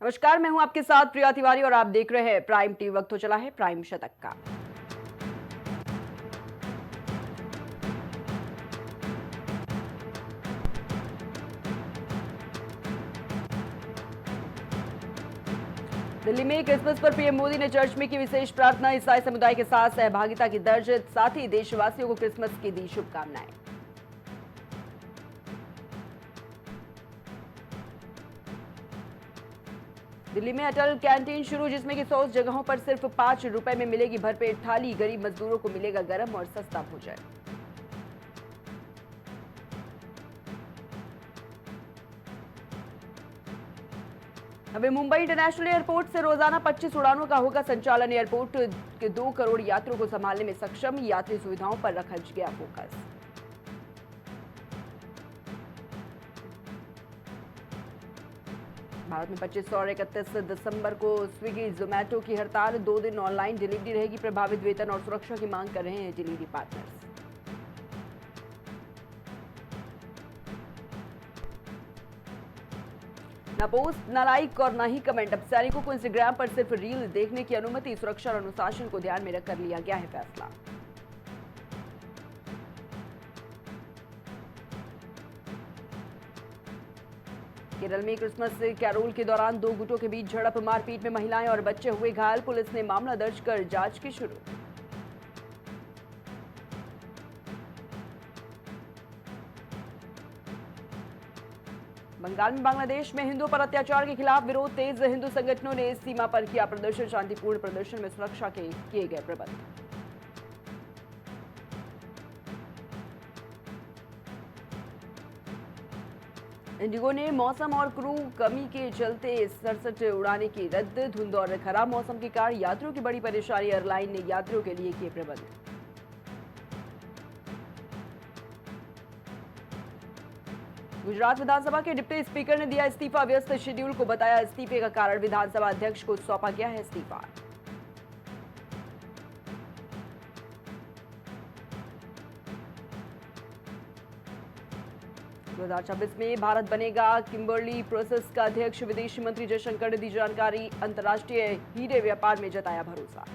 नमस्कार, मैं हूं आपके साथ प्रिया तिवारी और आप देख रहे हैं प्राइम टीवी। वक्त हो चला है प्राइम शतक का। दिल्ली में क्रिसमस पर पीएम मोदी ने चर्च में की विशेष प्रार्थना। ईसाई समुदाय के साथ सहभागिता की दर्ज, साथ ही देशवासियों को क्रिसमस की दी शुभकामनाएं। दिल्ली में अटल कैंटीन शुरू, जिसमें कि 100 जगहों पर सिर्फ 5 रुपए में मिलेगी भरपेट थाली। गरीब मजदूरों को मिलेगा गर्म और सस्ता भोजन। अभी मुंबई इंटरनेशनल एयरपोर्ट से रोजाना 25 उड़ानों का होगा संचालन। एयरपोर्ट के 2 करोड़ यात्रियों को संभालने में सक्षम, यात्री सुविधाओं पर रखा गया फोकस। भारत में 25 और 31 दिसंबर को स्विगी जोमेटो की हड़ताल। 2 दिन ऑनलाइन डिलीवरी रहेगी प्रभावित। वेतन और सुरक्षा की मांग कर रहे हैं डिलीवरी पार्टनर्स। न पोस्ट, न लाइक और न ही कमेंट। अब सैनिकों को इंस्टाग्राम पर सिर्फ रील देखने की अनुमति। सुरक्षा और अनुशासन को ध्यान में रखकर लिया गया है फैसला। केरल में क्रिसमस कैरोल के दौरान 2 गुटों के बीच झड़प, मारपीट में महिलाएं और बच्चे हुए घायल। पुलिस ने मामला दर्ज कर जांच की शुरू। बंगाल में बांग्लादेश में हिंदुओं पर अत्याचार के खिलाफ विरोध तेज। हिंदू संगठनों ने सीमा पर किया प्रदर्शन। शांतिपूर्ण प्रदर्शन में सुरक्षा के किए गए प्रबंध। इंडिगो ने मौसम और क्रू कमी के चलते 67 उड़ानें की रद्द। धुंध और खराब मौसम के कारण यात्रियों की बड़ी परेशानी। एयरलाइन ने यात्रियों के लिए किए प्रबंध। गुजरात विधानसभा के डिप्टी स्पीकर ने दिया इस्तीफा। व्यस्त शेड्यूल को बताया इस्तीफे का कारण। विधानसभा अध्यक्ष को सौंपा गया है इस्तीफा। दो 2026 में भारत बनेगा किम्बर्ली प्रोसेस का अध्यक्ष। विदेशी मंत्री जयशंकर ने दी जानकारी। अंतर्राष्ट्रीय हीरे व्यापार में जताया भरोसा।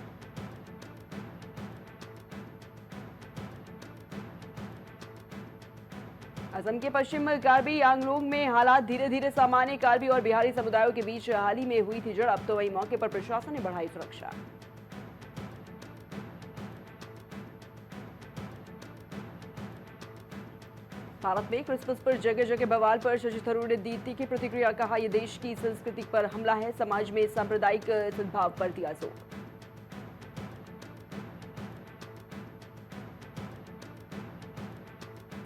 असम के पश्चिम कार्बी आंगलोंग में हालात धीरे धीरे सामान्य। कार्बी और बिहारी समुदायों के बीच हाल ही में हुई थी झड़प, तो वहीं मौके पर प्रशासन ने बढ़ाई सुरक्षा। भारत में क्रिसमस पर जगह जगह बवाल पर शशि थरूर ने दी तीखी प्रतिक्रिया। कहा, यह देश की संस्कृति पर हमला है। समाज में सांप्रदायिक सद्भाव पर दिया जोर।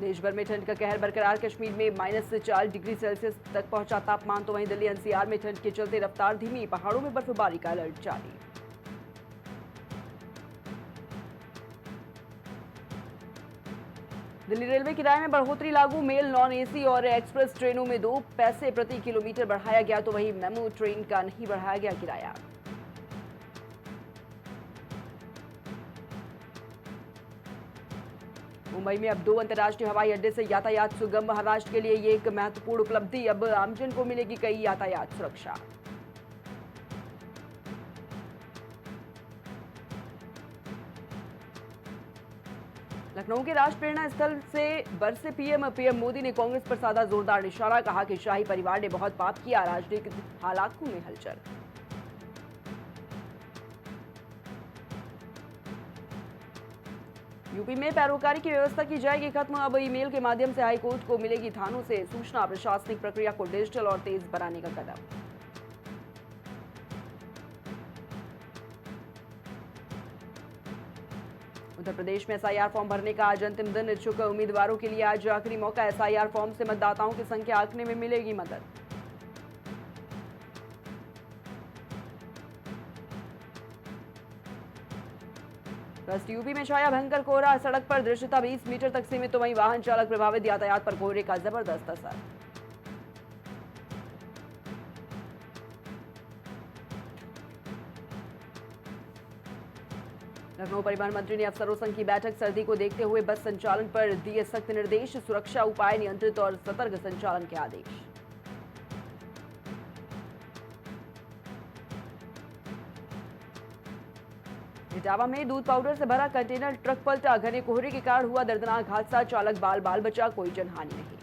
देश भर में ठंड का कहर बरकरार। कश्मीर में -4 डिग्री सेल्सियस तक पहुंचा तापमान, तो वहीं दिल्ली एनसीआर में ठंड के चलते रफ्तार धीमी। पहाड़ों में बर्फबारी का अलर्ट जारी। दिल्ली रेलवे किराए में बढ़ोतरी लागू। मेल, नॉन एसी और एक्सप्रेस ट्रेनों में 2 पैसे प्रति किलोमीटर बढ़ाया गया, तो वहीं मेमू ट्रेन का नहीं बढ़ाया गया किराया। मुंबई में अब 2 अंतर्राष्ट्रीय हवाई अड्डे से यातायात सुगम। महाराष्ट्र के लिए ये एक महत्वपूर्ण उपलब्धि। अब आमजन को मिलेगी कई यातायात सुरक्षा। लखनऊ के राष्ट्र प्रेरणा स्थल से बरसे पीएम मोदी ने कांग्रेस पर साधा जोरदार निशाना। कहा कि शाही परिवार ने बहुत पाप किया। राजनीतिक हालातों में हलचल। यूपी में पैरोकारी की व्यवस्था की जाएगी खत्म। अब ईमेल के माध्यम से हाईकोर्ट को मिलेगी थानों से सूचना। प्रशासनिक प्रक्रिया को डिजिटल और तेज बनाने का कदम। उत्तर प्रदेश में एसआईआर फॉर्म भरने का आज अंतिम दिन। इच्छुक उम्मीदवारों के लिए आज आखिरी मौका। एसआईआर फॉर्म से मतदाताओं की संख्या आंकने में मिलेगी मदद। वेस्ट यूपी में छाया भयंकर कोहरा। सड़क पर दृश्यता 20 मीटर तक सीमित, तो वहीं वाहन चालक प्रभावित। यातायात पर कोहरे का जबरदस्त असर। लखनऊ परिवहन मंत्री ने अफसरों संघ की बैठक। सर्दी को देखते हुए बस संचालन पर दिए सख्त निर्देश। सुरक्षा उपाय नियंत्रित और सतर्क संचालन के आदेश। इटावा में दूध पाउडर से भरा कंटेनर ट्रक पलटा, घने कोहरे के कारण हुआ दर्दनाक हादसा, चालक बाल बाल बचा, कोई जनहानि नहीं।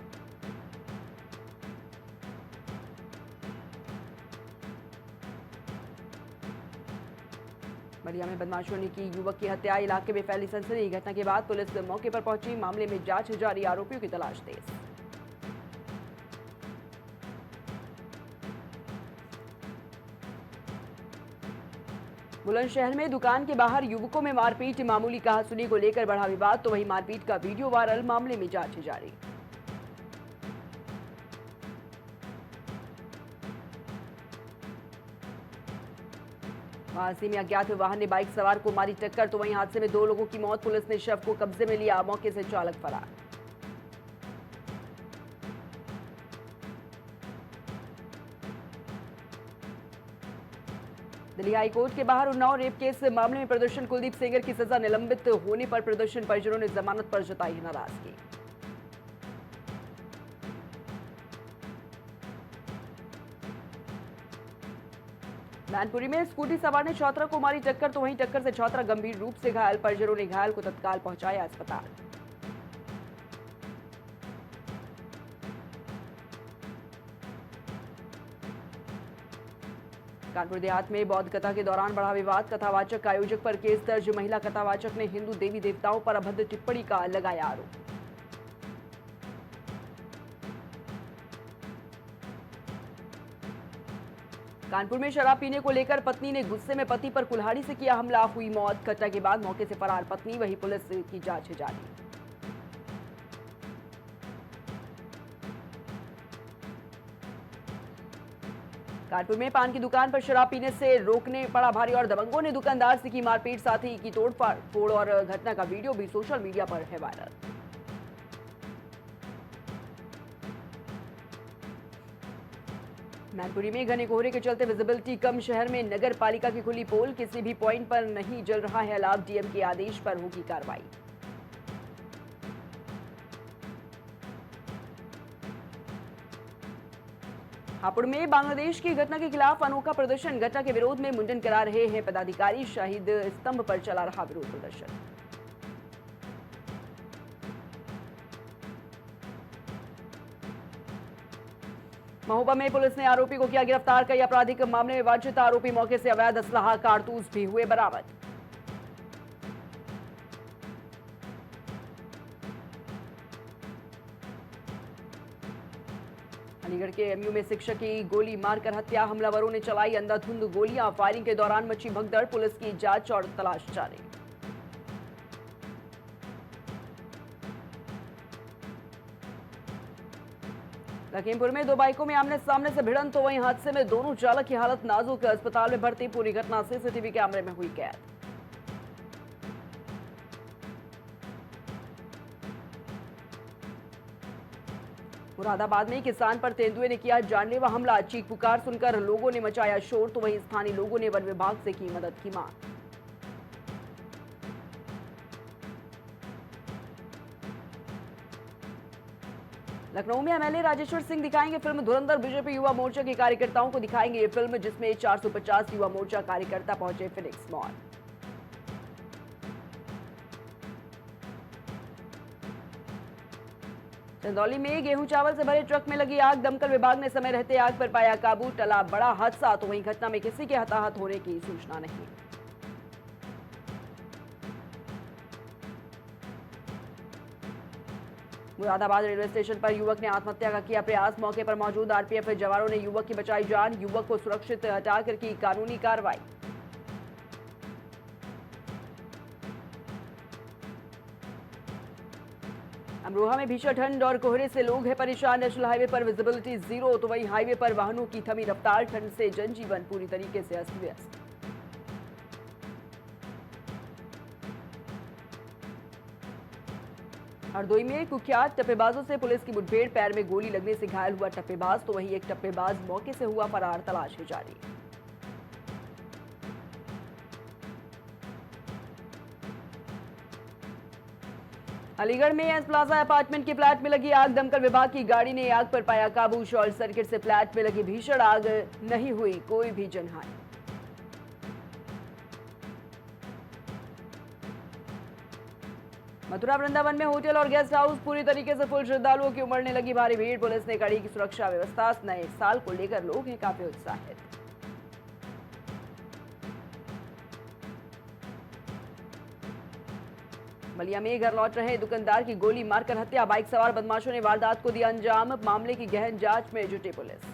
बलिया में बदमाशों ने की युवक की हत्या, इलाके में फैली सनसनी। घटना के बाद पुलिस मौके पर पहुंची, मामले में जांच जारी, आरोपियों की तलाश तेज। बुलंदशहर में दुकान के बाहर युवकों में मारपीट, मामूली कहासुनी को लेकर बढ़ा विवाद, तो वहीं मारपीट का वीडियो वायरल, मामले में जांच जारी। वासी में अज्ञात वाहन ने बाइक सवार को मारी टक्कर, तो वहीं हादसे में 2 लोगों की मौत, पुलिस ने शव को कब्जे में लिया, मौके से चालक फरार। दिल्ली हाईकोर्ट के बाहर उन्नाव रेप केस मामले में प्रदर्शन, कुलदीप सेंगर की सजा निलंबित होने पर प्रदर्शन परिजनों ने जमानत पर जताई नाराजगी। मैनपुरी में स्कूटी सवार ने छात्रा को मारी टक्कर, तो वहीं टक्कर से छात्रा गंभीर रूप से घायल, परिजनों ने घायल को तत्काल पहुंचाया अस्पताल। कानपुर देहात में बौद्ध कथा के दौरान बढ़ा विवाद, कथावाचक आयोजक पर केस दर्ज, महिला कथावाचक ने हिंदू देवी देवताओं पर अभद्र टिप्पणी का लगाया आरोप। कानपुर में शराब पीने को लेकर पत्नी ने गुस्से में पति पर कुल्हाड़ी से किया हमला, हुई मौत। घटना के बाद मौके से फरार पत्नी, वहीं पुलिस की जांच जारी। कानपुर में पान की दुकान पर शराब पीने से रोकने पड़ा भारी, और दबंगों ने दुकानदार से की मारपीट, साथ ही की तोड़फोड़, और घटना का वीडियो भी सोशल मीडिया पर है वायरल। मैनपुरी में घने कोहरे के चलते विजिबिलिटी कम, शहर में नगर पालिका की खुली पोल, किसी भी पॉइंट पर नहीं जल रहा है अलाव, डीएम के आदेश पर होगी कार्रवाई। हापुड़ में बांग्लादेश की घटना के खिलाफ अनोखा प्रदर्शन, घटना के विरोध में मुंडन करा रहे हैं पदाधिकारी, शहीद स्तंभ पर चला रहा विरोध प्रदर्शन। महोबा में पुलिस ने आरोपी को किया गिरफ्तार, कई आपराधिक मामले में वांछित आरोपी, मौके से अवैध असलाह कारतूस भी हुए बरामद। अलीगढ़ के एमयू में शिक्षक की गोली मारकर हत्या, हमलावरों ने चलाई अंधाधुंध गोलियां, फायरिंग के दौरान मची भगदड़, पुलिस की जांच और तलाश जारी। लखीमपुर में 2 बाइकों में आमने सामने से भिड़ंत, तो वहीं हादसे में दोनों चालक की हालत नाजुक, अस्पताल में भर्ती, पूरी घटना सीसीटीवी कैमरे में हुई कैद। मुरादाबाद में किसान पर तेंदुए ने किया जानलेवा हमला, चीख पुकार सुनकर लोगों ने मचाया शोर, तो वहीं स्थानीय लोगों ने वन विभाग से की मदद की मांग। लखनऊ में एमएलए राजेश्वर सिंह दिखाएंगे फिल्म धुरंधर, बीजेपी युवा मोर्चा के कार्यकर्ताओं को दिखाएंगे ये फिल्म, जिसमें 450 युवा मोर्चा कार्यकर्ता पहुंचे फिनिक्स मॉल। चंदौली में गेहूं चावल से भरे ट्रक में लगी आग, दमकल विभाग ने समय रहते आग पर पाया काबू, टला बड़ा हादसा, तो वहीं घटना में किसी के हताहत होने की सूचना नहीं। मुरादाबाद रेलवे स्टेशन पर युवक ने आत्महत्या का किया प्रयास, मौके पर मौजूद आरपीएफ जवानों ने युवक की बचाई जान, युवक को सुरक्षित हटाकर की कानूनी कार्रवाई। अमरोहा में भीषण ठंड और कोहरे से लोग हैं परेशान, नेशनल हाईवे पर विजिबिलिटी 0, तो वहीं हाईवे पर वाहनों की थमी रफ्तार, ठंड से जनजीवन पूरी तरीके से अस्त व्यस्त। हरदोई में कुख्यात टप्पेबाजों से पुलिस की मुठभेड़, पैर में गोली लगने से घायल हुआ टप्पेबाज, तो वहीं एक टप्पेबाज मौके से हुआ फरार, तलाश है जारी। अलीगढ़ में एस प्लाजा अपार्टमेंट के फ्लैट में लगी आग, दमकल विभाग की गाड़ी ने आग पर पाया काबू, शॉर्ट सर्किट से फ्लैट में लगी भीषण आग, नहीं हुई कोई भी जनहानि। मथुरा वृंदावन में होटल और गेस्ट हाउस पूरी तरीके से फुल। श्रद्धालुओं की उमड़ने लगी भारी भीड़। पुलिस ने कड़ी की सुरक्षा व्यवस्था। नए साल को लेकर लोग हैं काफी उत्साहित। बलिया में घर लौट रहे दुकानदार की गोली मारकर हत्या। बाइक सवार बदमाशों ने वारदात को दिया अंजाम। मामले की गहन जांच में जुटी पुलिस।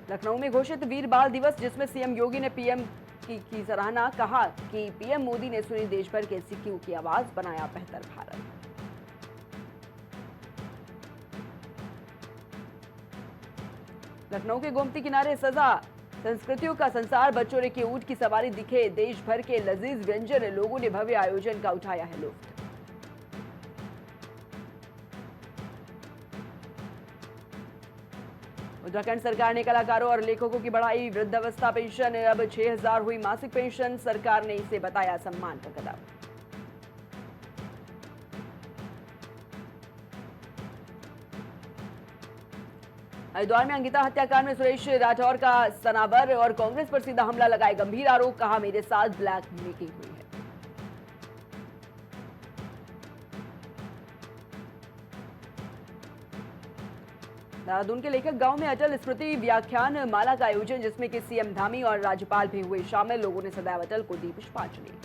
लखनऊ में घोषित वीर बाल दिवस, जिसमें सीएम योगी ने पीएम की सराहना। कहा कि पीएम मोदी ने सुनी देश भर के सिक्कियों की आवाज, बनाया बेहतर भारत। लखनऊ के गोमती किनारे सजा संस्कृतियों का संसार। बच्चों ने की ऊंट की सवारी। दिखे देश भर के लजीज व्यंजन। लोगों ने भव्य आयोजन का उठाया है लुत्फ। उत्तराखंड सरकार ने कलाकारों और लेखकों की बढ़ाई वृद्धावस्था पेंशन। अब 6,000 हुई मासिक पेंशन। सरकार ने इसे बताया सम्मान का कदम। हरिद्वार में अंकिता हत्याकांड में सुरेश राठौर का सनावर और कांग्रेस पर सीधा हमला। लगाए गंभीर आरोप। कहा मेरे साथ ब्लैक मेकिंग हुई है। देहरादून के लेखक गांव में अटल स्मृति व्याख्यान माला का आयोजन, जिसमें कि सीएम धामी और राज्यपाल भी हुए शामिल। लोगों ने सदैव अटल को दी पुष्पांजलि।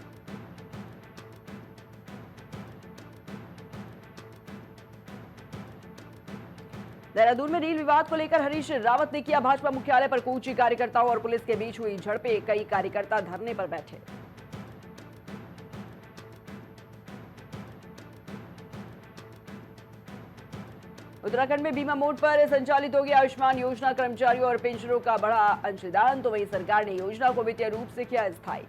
देहरादून में रील विवाद को लेकर हरीश रावत ने किया भाजपा मुख्यालय पर कूच। कार्यकर्ताओं और पुलिस के बीच हुई झड़पें। कई कार्यकर्ता धरने पर बैठे। उत्तराखंड में बीमा मोड पर संचालित हो गया आयुष्मान योजना। कर्मचारियों और पेंशनरों का बढ़ा अंशदान। तो वहीं सरकार ने योजना को वित्तीय रूप से किया स्थायी।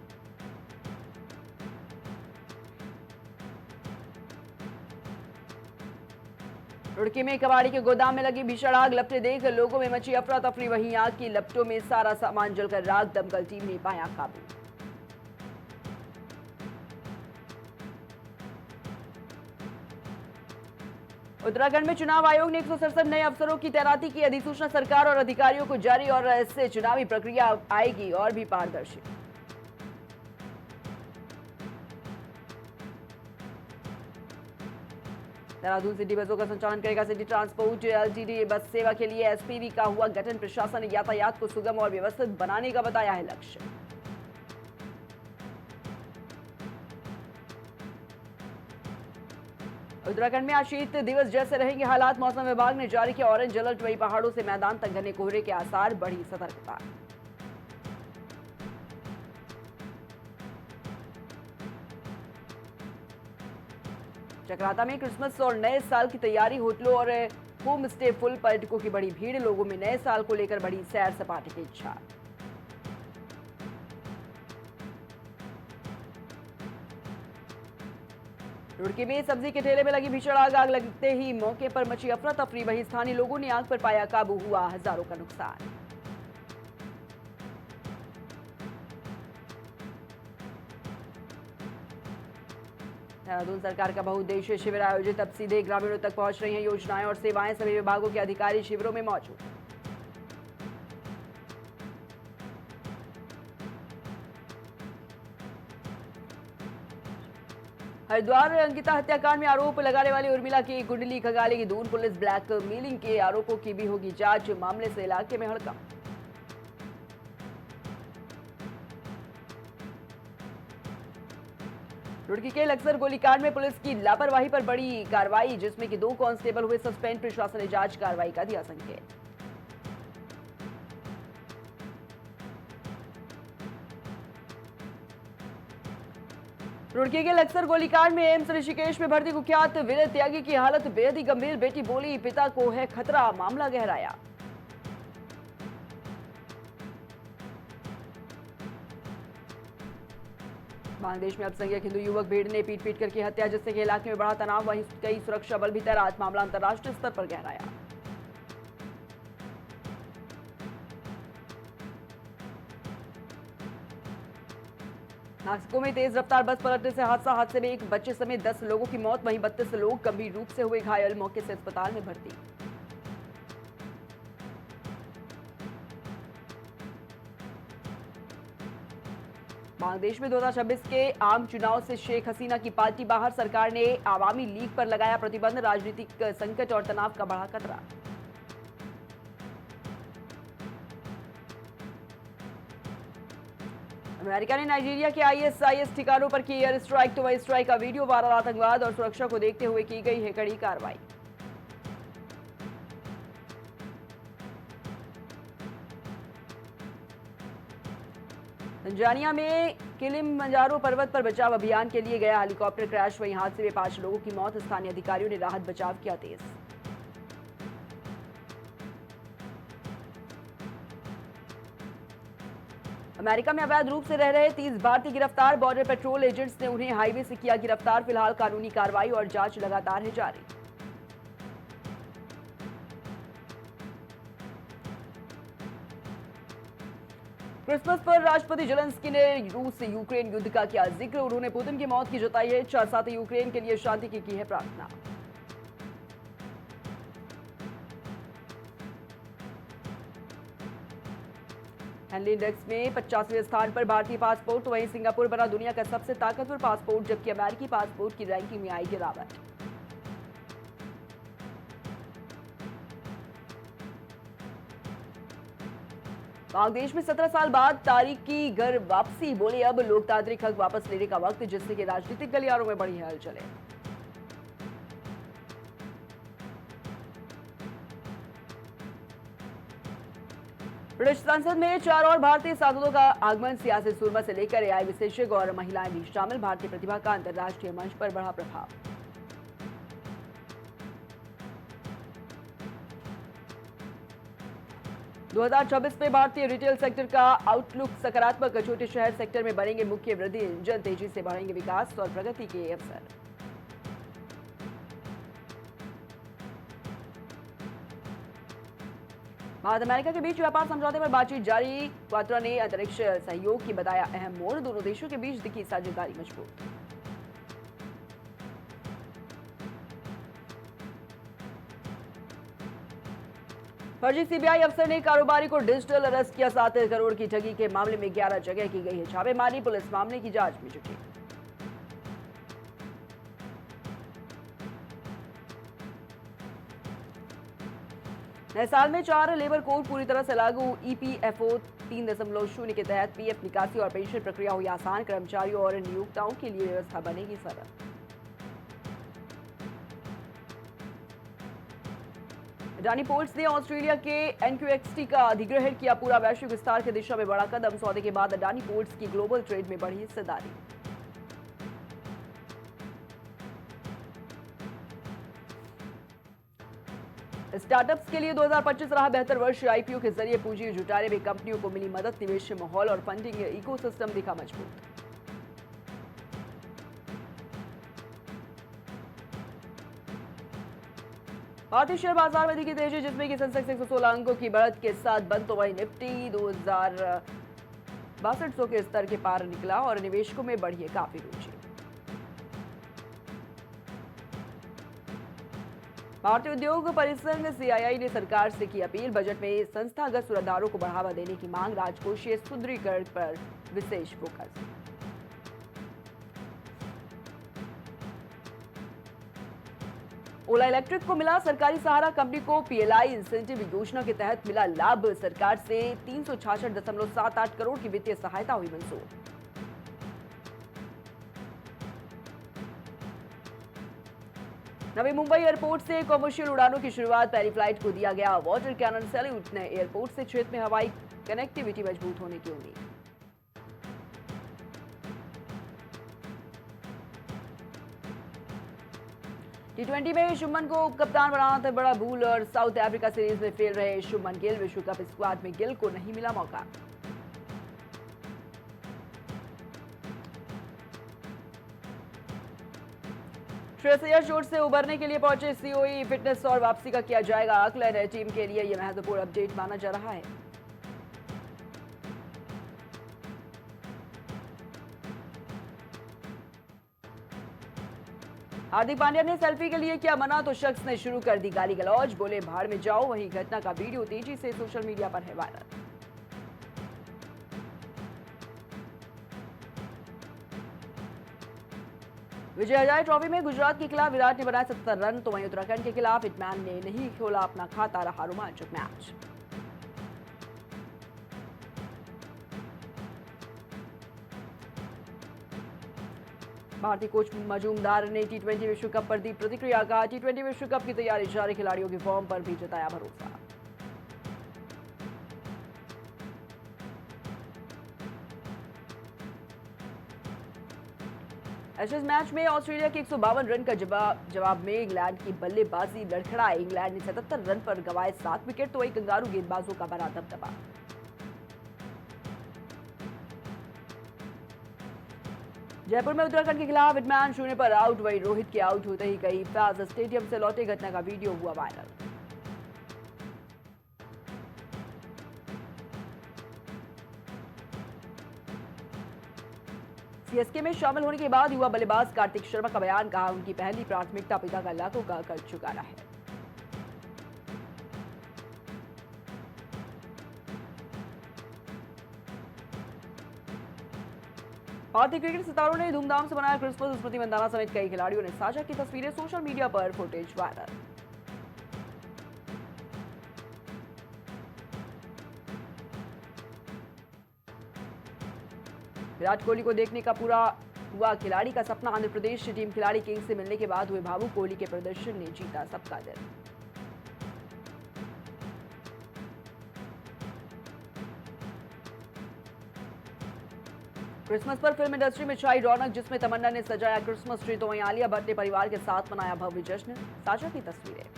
रुड़की में कबाड़ी के गोदाम में लगी भीषण आग। लपटे देख लोगों में मची अफरा तफरी। वहीं आग की लपटों में सारा सामान जलकर राख। दमकल टीम ने पाया काबू। उत्तराखंड में चुनाव आयोग ने 167 नए अफसरों की तैनाती की। अधिसूचना सरकार और अधिकारियों को जारी। और इससे चुनावी प्रक्रिया आएगी और भी पारदर्शी। देहरादून सिटी बसों का संचालन करेगा सिटी ट्रांसपोर्ट एलटीडी। बस सेवा के लिए एसपीवी का हुआ गठन। प्रशासन ने यातायात को सुगम और व्यवस्थित बनाने का बताया है लक्ष्य। उत्तराखंड में आज शीत दिवस जैसे रहेंगे हालात। मौसम विभाग ने जारी किया ऑरेंज अलर्ट। वही पहाड़ों से मैदान तक घने कोहरे के आसार। बढ़ी सतर्कता। चक्राता में क्रिसमस और नए साल की तैयारी। होटलों और होम स्टे फुल। पर्यटकों की बड़ी भीड़। लोगों में नए साल को लेकर बड़ी सैर सपाटे की इच्छा। रुड़की में सब्जी के ठेले में लगी भीषण आग। आग लगते ही मौके पर मची अफरा तफरी। वहीं स्थानीय लोगों ने आग पर पाया काबू। हुआ हजारों का नुकसान। देहरादून सरकार का बहुउद्देशीय शिविर आयोजित। अब सीधे ग्रामीणों तक पहुंच रही हैं योजनाएं और सेवाएं। सभी विभागों के अधिकारी शिविरों में मौजूद। हरिद्वार अंकिता हत्याकांड में आरोप लगाने वाली उर्मिला की कुंडली खंगालेगी दून। पुलिस ब्लैकमेलिंग के आरोपों की भी होगी जांच। मामले से इलाके में हड़कंप। रुड़की के लक्सर गोलीकांड में पुलिस की लापरवाही पर बड़ी कार्रवाई, जिसमें कि 2 कांस्टेबल हुए सस्पेंड। प्रशासन ने जांच कार्रवाई का दिया संकेत। रुड़की के लक्सर गोलीकांड में एम्स ऋषिकेश में भर्ती कुख्यात विनय त्यागी की हालत बेहद ही गंभीर। बेटी बोली पिता को है खतरा। मामला गहराया। बांग्लादेश में अल्पसंख्यक हिंदू युवक भीड़ ने पीट पीट कर की हत्या, जिससे कि इलाके में बढ़ा तनाव। वहीं कई सुरक्षा बल भी तैनात। मामला अंतर्राष्ट्रीय स्तर पर गहराया। नासिक में तेज रफ्तार बस पलटने से हादसे में एक बच्चे समेत 10 लोगों की मौत। वहीं 32 लोग गंभीर रूप से हुए घायल। मौके से अस्पताल में भर्ती। बांग्लादेश में 2026 के आम चुनाव से शेख हसीना की पार्टी बाहर, सरकार ने आवामी लीग पर लगाया प्रतिबंध, राजनीतिक संकट और तनाव का बढ़ा खतरा। अमेरिका ने नाइजीरिया के आईएसआईएस ठिकानों पर की एयर स्ट्राइक, तो वही स्ट्राइक का वीडियो वायरल, आतंकवाद और सुरक्षा को देखते हुए की गई है कड़ी कार्रवाई। तंजानिया में किलिमंजारो पर्वत पर बचाव अभियान के लिए गया हेलीकॉप्टर क्रैश, वहीं हादसे में 5 लोगों की मौत, स्थानीय अधिकारियों ने राहत बचाव किया तेज। अमेरिका में अवैध रूप से रह रहे 30 भारतीय गिरफ्तार, बॉर्डर पेट्रोल एजेंट्स ने उन्हें हाईवे से किया गिरफ्तार, फिलहाल कानूनी कार्रवाई और जांच लगातार है जारी। क्रिसमस पर राष्ट्रपति जेलेंस्की ने रूस से यूक्रेन युद्ध का किया जिक्र, उन्होंने पुतिन की मौत की जताई है इच्छा, साथ ही यूक्रेन के लिए शांति की है प्रार्थना। हेनली इंडेक्स में 50वें स्थान पर भारतीय पासपोर्ट, वहीं सिंगापुर बना दुनिया का सबसे ताकतवर पासपोर्ट, जबकि अमेरिकी पासपोर्ट की रैंकिंग में आई गिरावट। बांग्लादेश में 17 साल बाद तारिक की घर वापसी, बोले अब लोकतांत्रिक हक वापस लेने का वक्त, जिससे कि राजनीतिक गलियारों में बड़ी हलचल है। ब्रिटिश संसद में 4 और भारतीय सांसदों का आगमन, सियासी सुरमा से लेकर एआई विशेषज्ञ और महिलाएं भी शामिल, भारतीय प्रतिभा का अंतर्राष्ट्रीय मंच पर बढ़ा प्रभाव। दो 2026 में भारतीय रिटेल सेक्टर का आउटलुक सकारात्मक, छोटे शहर सेक्टर में बनेंगे मुख्य वृद्धि इंजन, तेजी से बढ़ेंगे विकास और प्रगति के अवसर। भारत अमेरिका के बीच व्यापार समझौते पर बातचीत जारी, क्वात्रा ने अंतरिक्ष सहयोग की बताया अहम मोड़, दोनों देशों के बीच दिखी साझेदारी मजबूत। फर्जी सीबीआई अफसर ने कारोबारी को डिजिटल अरेस्ट किया, 7 करोड़ की ठगी के मामले में 11 जगह की गई है छापेमारी, पुलिस मामले की जांच में जुटी। नए साल में 4 लेबर कोड पूरी तरह से लागू, ईपीएफओ 3.0 के तहत पीएफ निकासी और पेंशन प्रक्रिया हुई आसान, कर्मचारियों और नियोक्ताओं के लिए व्यवस्था बनेगी सरल। अडानी पोर्ट्स ने ऑस्ट्रेलिया के एनक्यूएक्सटी का अधिग्रहण किया, पूरा वैश्विक विस्तार की दिशा में बड़ा कदम, सौदे के बाद अडानी पोर्ट्स की ग्लोबल ट्रेड में बढ़ी हिस्सेदारी। स्टार्टअप्स के लिए 2025 रहा बेहतर वर्ष, आईपीओ के जरिए पूंजी जुटाने में कंपनियों को मिली मदद, निवेश माहौल और फंडिंग इकोसिस्टम दिखा मजबूत। भारतीय शेयर बाजार में दिखी तेजी, जिसमें कि सेंसेक्स 116 अंकों की बढ़त के साथ बंद, तो वही निफ्टी 2062 के स्तर के पार निकला और निवेशकों में बढ़ी है काफी रुचि। भारतीय उद्योग परिसंघ सीआईआई ने सरकार से की अपील, बजट में संस्थागत सुधारों को बढ़ावा देने की मांग, राजकोषीय सुदृढ़ीकरण पर विशेष फोकस। ओला इलेक्ट्रिक को मिला सरकारी सहारा, कंपनी को पीएलआई इंसेंटिव योजना के तहत मिला लाभ, सरकार से 366.78 करोड़ की वित्तीय सहायता हुई मंजूर। नवी मुंबई एयरपोर्ट से कॉमर्शियल उड़ानों की शुरुआत, पहली फ्लाइट को दिया गया वाटर कैनन सैल्यूट, नए एयरपोर्ट से क्षेत्र में हवाई कनेक्टिविटी मजबूत होने की उम्मीद। T20 में शुभमन को कप्तान बनाना था बड़ा भूल, और साउथ अफ्रीका सीरीज में फेल रहे शुभमन गिल, विश्व कप स्क्वाड में गिल को नहीं मिला मौका। श्रेयस अय्यर चोट से उबरने के लिए पहुंचे, सीओई फिटनेस और वापसी का किया जाएगा आकलन, टीम के लिए यह महत्वपूर्ण अपडेट माना जा रहा है। हार्दिक पांड्या ने सेल्फी के लिए किया मना, तो शख्स ने शुरू कर दी गाली गलौज, बोले भाड़ में जाओ, वहीं घटना का वीडियो तेजी से सोशल मीडिया पर है वायरल। विजय हजारे ट्रॉफी में गुजरात के खिलाफ विराट ने बनाए 77 रन, तो वहीं उत्तराखंड के खिलाफ हिटमैन ने नहीं खोला अपना खाता, रहा रोमांचक मैच। भारतीय कोच मजूमदार ने टी20 विश्व कप पर दी प्रतिक्रिया। का टी20 विश्व कप की तैयारी जारी, खिलाड़ियों की फॉर्म पर भी जताया भरोसा। एशेज मैच में ऑस्ट्रेलिया के 152 रन का जवाब में इंग्लैंड की बल्लेबाजी लड़खड़ाई। इंग्लैंड ने 77 रन पर गंवाए 7 विकेट, तो वही कंगारू गेंदबाजों का बना दबदबा। जयपुर में उत्तराखंड के खिलाफ हिटमैन 0 पर आउट, वही रोहित के आउट होते ही कई फैंस स्टेडियम से लौटे। घटना का वीडियो हुआ वायरल। सीएसके में शामिल होने के बाद युवा बल्लेबाज कार्तिक शर्मा का बयान। कहा उनकी पहली प्राथमिकता पिता का लाखों का कर्ज चुकाना है। भारतीय क्रिकेट सितारों ने धूमधाम से मनाया क्रिसमस। स्मृति मंदाना समेत कई खिलाड़ियों ने साझा की तस्वीरें, सोशल मीडिया पर फुटेज वायरल। विराट कोहली को देखने का पूरा हुआ खिलाड़ी का सपना। आंध्र प्रदेश की टीम खिलाड़ी किंग्स से मिलने के बाद हुए भावुक। कोहली के प्रदर्शन ने जीता सबका दिल। क्रिसमस पर फिल्म इंडस्ट्री में छाई रौनक, जिसमें तमन्ना ने सजाया क्रिसमस ट्री, तो वहीं आलिया भट्ट ने परिवार के साथ मनाया भव्य जश्न। साझा की तस्वीरें।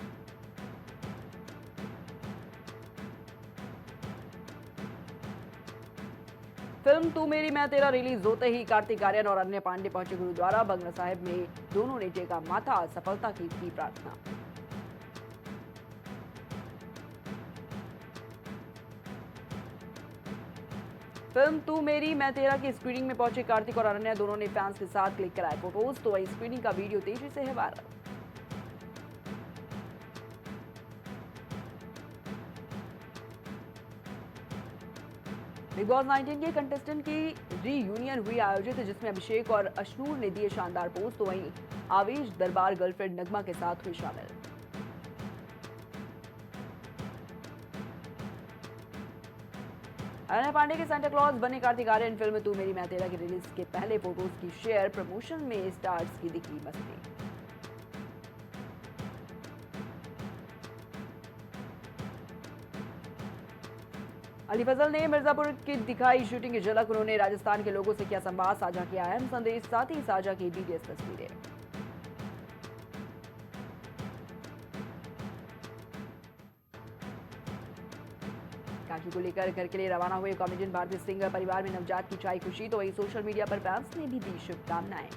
फिल्म तू मेरी मैं तेरा रिलीज होते ही कार्तिक आर्यन और अन्य पांडे पहुंचे गुरुद्वारा बंगला साहिब में। दोनों ने टेका माथा, सफलता की प्रार्थना। फिल्म तू मेरी मैं तेरा की स्क्रीनिंग में पहुंचे कार्तिक और अनन्या। दोनों ने फैंस के साथ क्लिक कराए फोटोज, तो वही स्क्रीनिंग का वीडियो तेजी से है वायरल। बिग बॉस 19 के कंटेस्टेंट की रीयूनियन हुई आयोजित, जिसमें अभिषेक और अशनूर ने दिए शानदार पोज, तो वहीं आवेश दरबार गर्लफ्रेंड नगमा के साथ हुई शामिल। अनन्या पांडे के सांता क्लॉज बने कार्तिक आर्यन। फिल्म तू मेरी मैं तेरा की रिलीज के पहले फोटोज की शेयर। प्रमोशन में स्टार्स की दिखी मस्ती। अली फजल ने मिर्जापुर की दिखाई शूटिंग की झलक। उन्होंने राजस्थान के लोगों से किया संवाद, साझा किया अहम संदेश, साथ ही साझा की बीटीएस तस्वीरें। काजू को लेकर घर के लिए रवाना हुए कॉमेडियन भारती सिंह परिवार में नवजात की छाई खुशी, तो वहीं सोशल मीडिया पर फैंस ने भी दी शुभकामनाएं।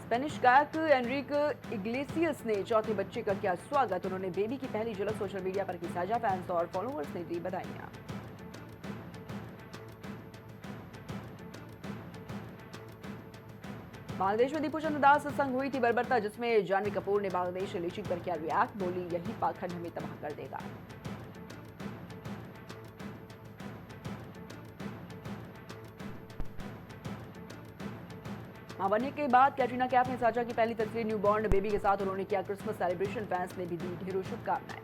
स्पेनिश गायक एनरिक इग्लेसियस ने चौथे बच्चे का किया स्वागत। उन्होंने बेबी की पहली झलक सोशल मीडिया पर की साझा। फैंस और फॉलोअर्स ने दी बधाइयां। बांग्लादेश में दीपू चंद्र दास संग हुई थी बर्बरता, जिसमें जानवी कपूर ने बांग्लादेश रिलेशन पर किया रिएक्ट। बोली यही पाखंड हमें तबाह कर देगा। मां बनने के बाद कैटरीना कैफ ने साझा की पहली तस्वीर न्यूबॉर्न बेबी के साथ। उन्होंने किया क्रिसमस सेलिब्रेशन। फैंस ने भी दी ढेरों शुभकामनाएं।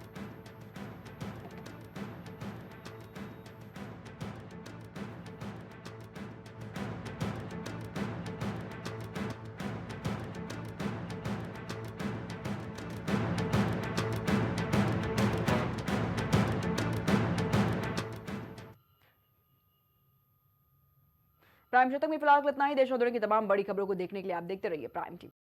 प्राइम शतक में फिलहाल इतना ही। देश और दुनिया की तमाम बड़ी खबरों को देखने के लिए आप देखते रहिए प्राइम टीवी।